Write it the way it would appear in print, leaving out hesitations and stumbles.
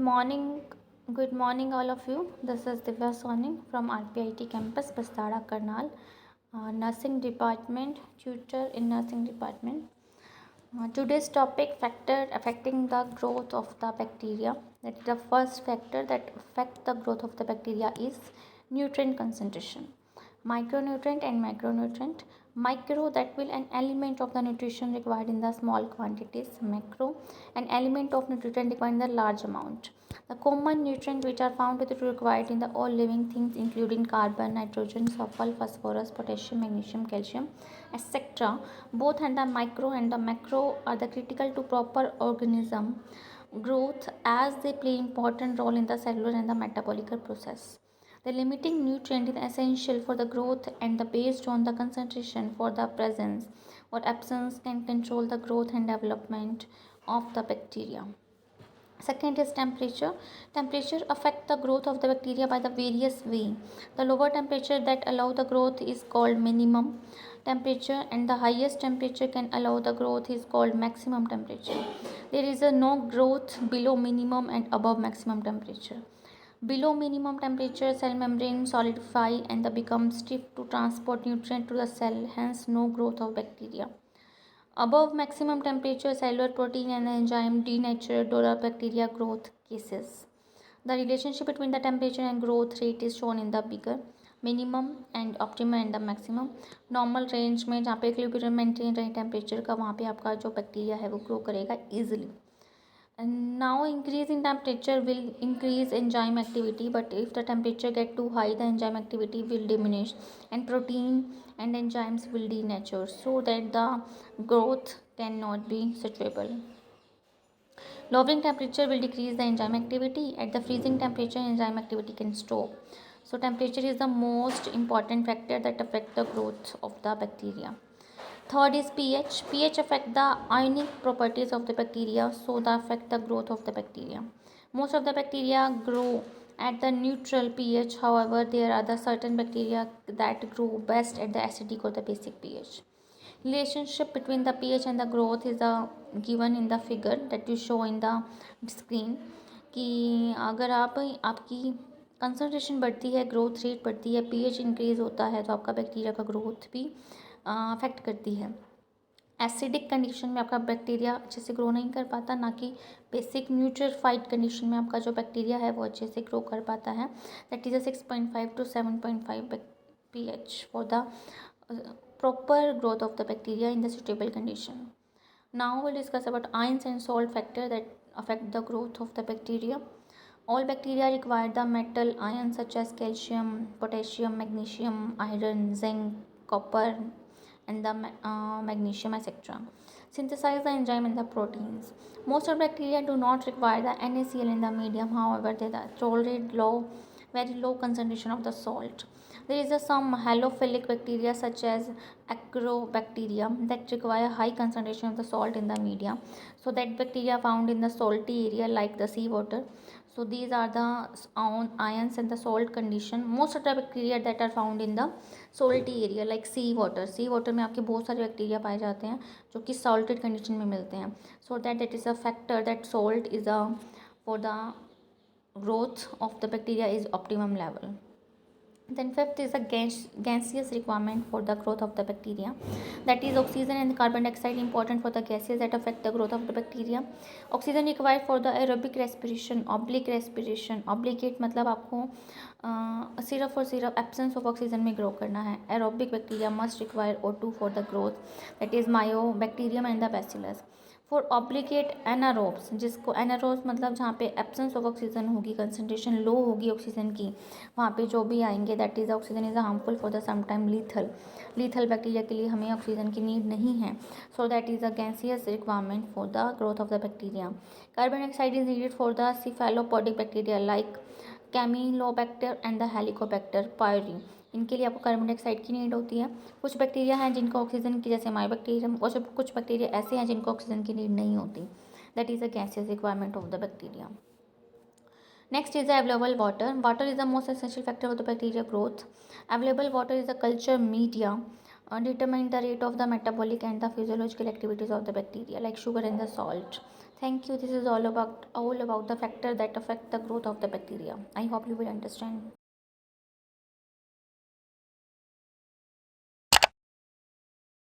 morning, good morning, all of you. This is Divya Soni from RPIT campus, Bastara, Karnal, nursing department, tutor in nursing department. Today's topic factor affecting the growth of the bacteria. That is the first factor that affect the growth of the bacteria is nutrient concentration. Micronutrient and macronutrient. Micro, that will an element of the nutrition required in the small quantities. Macro, an element of nutrient required in the large amount. The common nutrients which are found to be required in the all living things including carbon, nitrogen, sulfur, phosphorus, potassium, magnesium, calcium, etc. Both and the micro and the macro are the critical to proper organism growth as they play important role in the cellular and the metabolic process. The limiting nutrient is essential for the growth and the based on the concentration for the presence or absence can control the growth and development of the bacteria. Second is temperature. Temperature affect the growth of the bacteria by the various way. The lower temperature that allow the growth is called minimum temperature and the highest temperature can allow the growth is called maximum temperature. There is a no growth below minimum and above maximum temperature. Below minimum temperature, cell membrane solidify and they become stiff to transport nutrient to the cell, hence no growth of bacteria. Above maximum temperature, cellular protein and enzyme denature during bacteria growth cases. The relationship between the temperature and growth rate is shown in the figure. Minimum and optimum and the maximum normal range में जहाँ पे equilibrium maintain रहे temperature का वहाँ पे आपका जो bacteria है वो ग्रो करेगा easily. And now increase in temperature will increase enzyme activity, but if the temperature get too high the enzyme activity will diminish and protein and enzymes will denature so that the growth cannot be suitable. Lowering temperature will decrease the enzyme activity. At the freezing temperature enzyme activity can stop. So temperature is the most important factor that affect the growth of the bacteria. Third is pH. pH affect the ionic properties of the bacteria, so they affect the growth of the bacteria. Most of the bacteria grow at the neutral pH. However, there are the certain bacteria that grow best at the acidic or the basic pH. Relationship between the pH and the growth is given in the figure that you show in the screen. कि अगर आपकी concentration बढ़ती है, growth rate बढ़ती है, pH increase होता है तो आपका बैक्टीरिया का ग्रोथ भी अफेक्ट करती है. एसिडिक कंडीशन में आपका बैक्टीरिया अच्छे से ग्रो नहीं कर पाता, ना कि बेसिक न्यूट्रिफाइड कंडीशन में आपका जो बैक्टीरिया है वो अच्छे से ग्रो कर पाता है. That is a 6.5 to 7.5 pH for the proper growth of the bacteria in the suitable condition. Now we'll discuss about ions and salt factor that affect the growth of the bacteria. All bacteria require the metal ions such as calcium, potassium, magnesium, iron, zinc, copper, and the magnesium, etc. Synthesize the enzyme and the proteins. Most of bacteria do not require the NaCl in the medium, however, they tolerate very low concentration of the salt. There is some halophilic bacteria such as Agrobacterium that require high concentration of the salt in the media. So that bacteria found in the salty area like the seawater. So these are the ions and the salt condition. Most of the bacteria that are found in the salty area like sea water में आपके बहुत सारे bacteria पाए जाते हैं जो कि salted condition में मिलते हैं. So that is a factor that salt is a for the growth of the bacteria is optimum level. Then fifth is a gaseous requirement for the growth of the bacteria. That is oxygen and carbon dioxide important for the gases that affect the growth of the bacteria. Oxygen required for the aerobic respiration, oblique respiration. Obligate मतलब आपको सिर्फ और सिर्फ absence of oxygen में grow करना है. Aerobic bacteria must require O2 for the growth. That is Mycobacterium and the bacillus. For obligate anaerobes, जिसको anaerobes मतलब जहाँ पे एब्सेंस ऑफ ऑक्सीजन होगी, कंसनट्रेशन लो होगी ऑक्सीजन की, वहाँ पे जो भी आएंगे that is oxygen is harmful for the sometime lethal bacteria के लिए हमें ऑक्सीजन की नीड नहीं है. So that is a gaseous requirement for the growth of the bacteria. Carbon dioxide is needed for the cephalopodic bacteria like Campylobacter and the Helicobacter pylori. इनके लिए आपको carbon dioxide की नीड होती है. कुछ बैक्टीरिया हैं जिनको ऑक्सीजन की, जैसे मायोबैक्टीरियम, और कुछ बैक्टीरिया ऐसे हैं जिनको ऑक्सीजन की नीड नहीं होती. That is a gaseous requirement of the bacteria. Next is the available water. Water is the most essential factor of the bacteria growth. Available water is a culture media determine the rate of the metabolic and the physiological activities of the bacteria like sugar and the salt. Thank you. This is all about the factor that affect the growth of the bacteria. I hope you will understand.